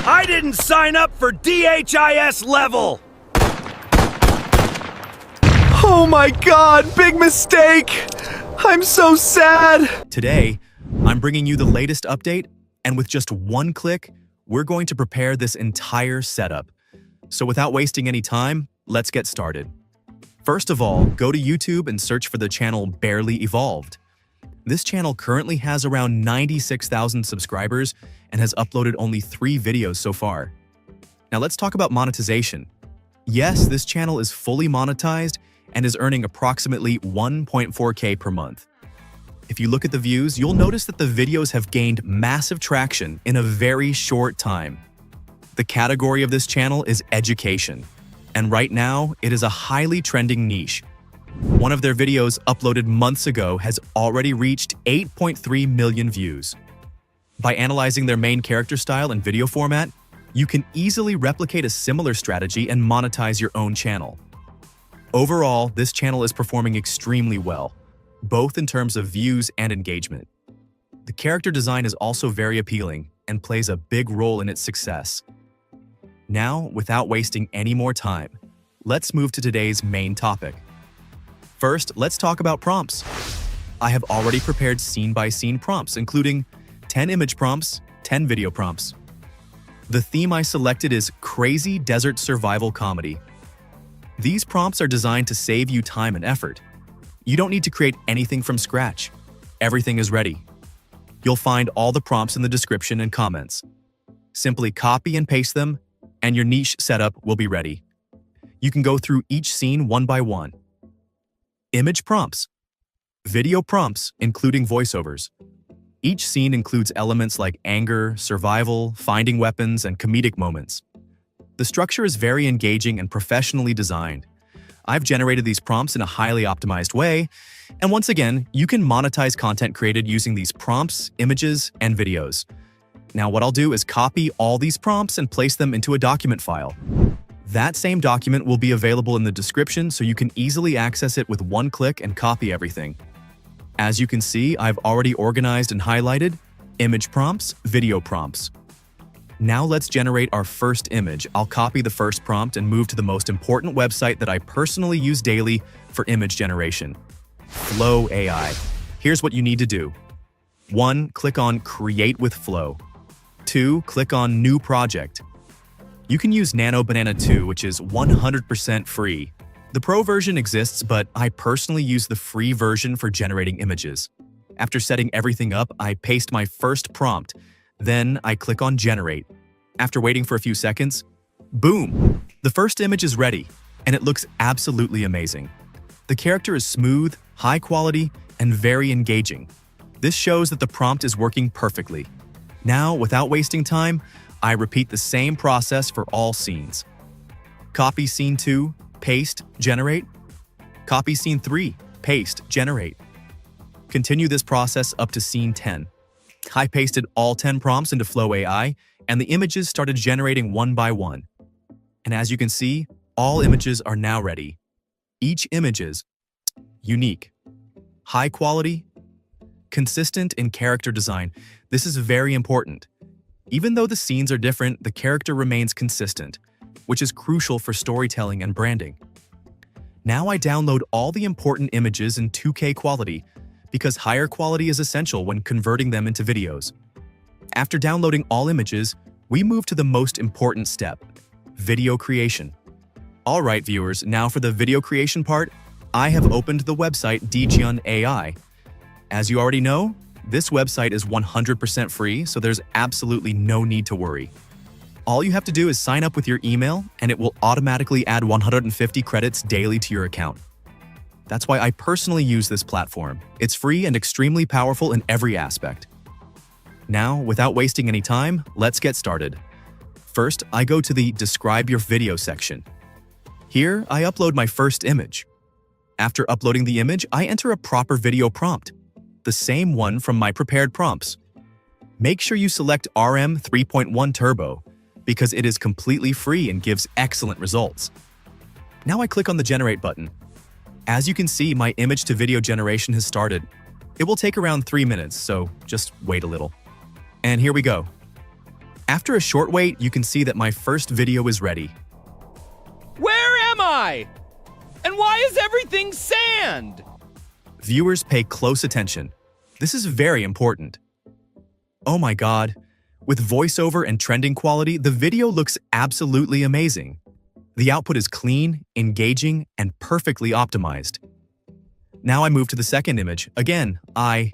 I didn't sign up for DHIS level! Oh my god, big mistake! I'm so sad! Today, I'm bringing you the latest update, and with just one click, we're going to prepare this entire setup. So without wasting any time, let's get started. First of all, go to YouTube and search for the channel Barely Evolved. This channel currently has around 96,000 subscribers and has uploaded only 3 videos so far. Now let's talk about monetization. Yes, this channel is fully monetized and is earning approximately 1.4K per month. If you look at the views, you'll notice that the videos have gained massive traction in a very short time. The category of this channel is education, and right now, it is a highly trending niche. One of their videos uploaded months ago has already reached 8.3 million views. By analyzing their main character style and video format, you can easily replicate a similar strategy and monetize your own channel. Overall, this channel is performing extremely well, both in terms of views and engagement. The character design is also very appealing and plays a big role in its success. Now, without wasting any more time, let's move to today's main topic. First, let's talk about prompts. I have already prepared scene-by-scene prompts, including 10 image prompts, 10 video prompts. The theme I selected is Crazy Desert Survival Comedy. These prompts are designed to save you time and effort. You don't need to create anything from scratch. Everything is ready. You'll find all the prompts in the description and comments. Simply copy and paste them, and your niche setup will be ready. You can go through each scene one by one. Image prompts. Video prompts, including voiceovers. Each scene includes elements like anger, survival, finding weapons, and comedic moments. The structure is very engaging and professionally designed. I've generated these prompts in a highly optimized way, and once again, you can monetize content created using these prompts, images, and videos. Now what I'll do is copy all these prompts and place them into a document file. That same document will be available in the description so you can easily access it with one click and copy everything. As you can see, I've already organized and highlighted image prompts, video prompts. Now let's generate our first image. I'll copy the first prompt and move to the most important website that I personally use daily for image generation, Flow AI. Here's what you need to do. 1. Click on Create with Flow. 2. Click on New Project. You can use Nano Banana 2, which is 100% free. The Pro version exists, but I personally use the free version for generating images. After setting everything up, I paste my first prompt. Then I click on Generate. After waiting for a few seconds, boom! The first image is ready, and it looks absolutely amazing. The character is smooth, high quality, and very engaging. This shows that the prompt is working perfectly. Now, without wasting time, I repeat the same process for all scenes. Copy scene 2, paste, generate. Copy scene 3, paste, generate. Continue this process up to scene 10. I pasted all 10 prompts into Flow AI, and the images started generating one by one. And as you can see, all images are now ready. Each image is unique, high quality, consistent in character design. This is very important. Even though the scenes are different, the character remains consistent, which is crucial for storytelling and branding. Now I download all the important images in 2K quality because higher quality is essential when converting them into videos. After downloading all images, we move to the most important step, video creation. Alright viewers, now for the video creation part, I have opened the website Digiun AI. As you already know, this website is 100% free, so there's absolutely no need to worry. All you have to do is sign up with your email, and it will automatically add 150 credits daily to your account. That's why I personally use this platform. It's free and extremely powerful in every aspect. Now, without wasting any time, let's get started. First, I go to the Describe Your Video section. Here, I upload my first image. After uploading the image, I enter a proper video prompt, the same one from my prepared prompts. Make sure you select RM 3.1 Turbo, because it is completely free and gives excellent results. Now I click on the Generate button. As you can see, my image-to-video generation has started. It will take around 3 minutes, so just wait a little. And here we go. After a short wait, you can see that my first video is ready. Where am I? And why is everything sand? Viewers, pay close attention. This is very important. Oh my god. With voiceover and trending quality, the video looks absolutely amazing. The output is clean, engaging, and perfectly optimized. Now I move to the second image. Again, I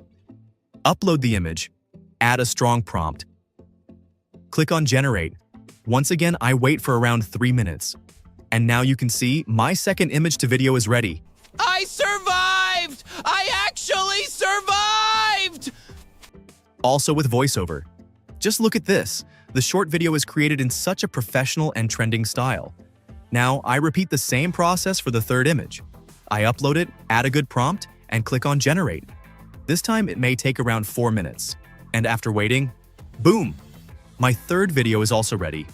upload the image, add a strong prompt, click on Generate. Once again, I wait for around 3 minutes. And now you can see my second image to video is ready. I survived! I actually survived! Also with voiceover. Just look at this. The short video is created in such a professional and trending style. Now, I repeat the same process for the third image. I upload it, add a good prompt, and click on Generate. This time, it may take around 4 minutes. And after waiting, boom! My third video is also ready.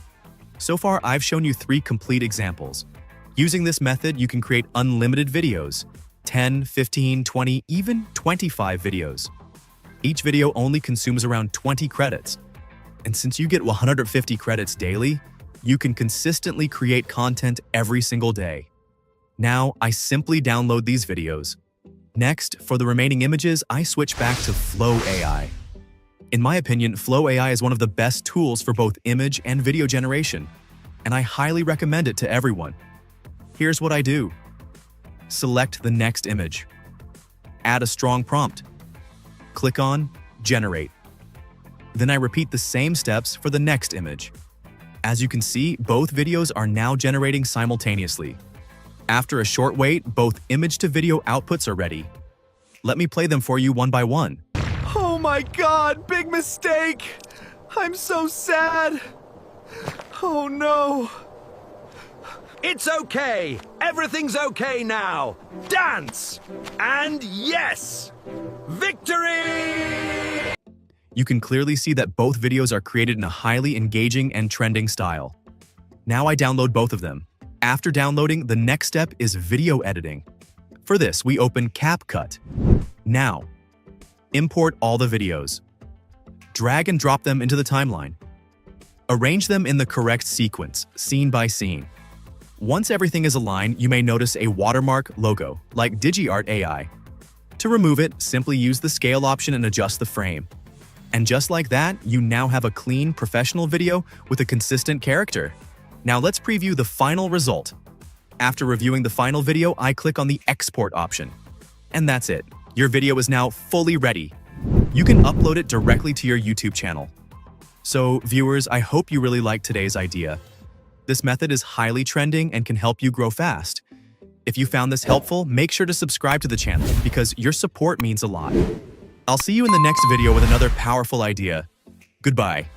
So far, I've shown you 3 complete examples. Using this method, you can create unlimited videos, 10, 15, 20, even 25 videos. Each video only consumes around 20 credits. And since you get 150 credits daily, you can consistently create content every single day. Now, I simply download these videos. Next, for the remaining images, I switch back to Flow AI. In my opinion, Flow AI is one of the best tools for both image and video generation, and I highly recommend it to everyone. Here's what I do. Select the next image. Add a strong prompt. Click on Generate. Then I repeat the same steps for the next image. As you can see, both videos are now generating simultaneously. After a short wait, both image to video outputs are ready. Let me play them for you one by one. Oh my god, big mistake! I'm so sad! Oh no! It's okay! Everything's okay now! Dance! And yes! Victory! You can clearly see that both videos are created in a highly engaging and trending style. Now I download both of them. After downloading, the next step is video editing. For this, we open CapCut. Now, import all the videos. Drag and drop them into the timeline. Arrange them in the correct sequence, scene by scene. Once everything is aligned, you may notice a watermark logo, like DigiArt AI. To remove it, simply use the scale option and adjust the frame. And just like that, you now have a clean, professional video with a consistent character. Now let's preview the final result. After reviewing the final video, I click on the export option. And that's it. Your video is now fully ready. You can upload it directly to your YouTube channel. So, viewers, I hope you really liked today's idea. This method is highly trending and can help you grow fast. If you found this helpful, make sure to subscribe to the channel because your support means a lot. I'll see you in the next video with another powerful idea. Goodbye.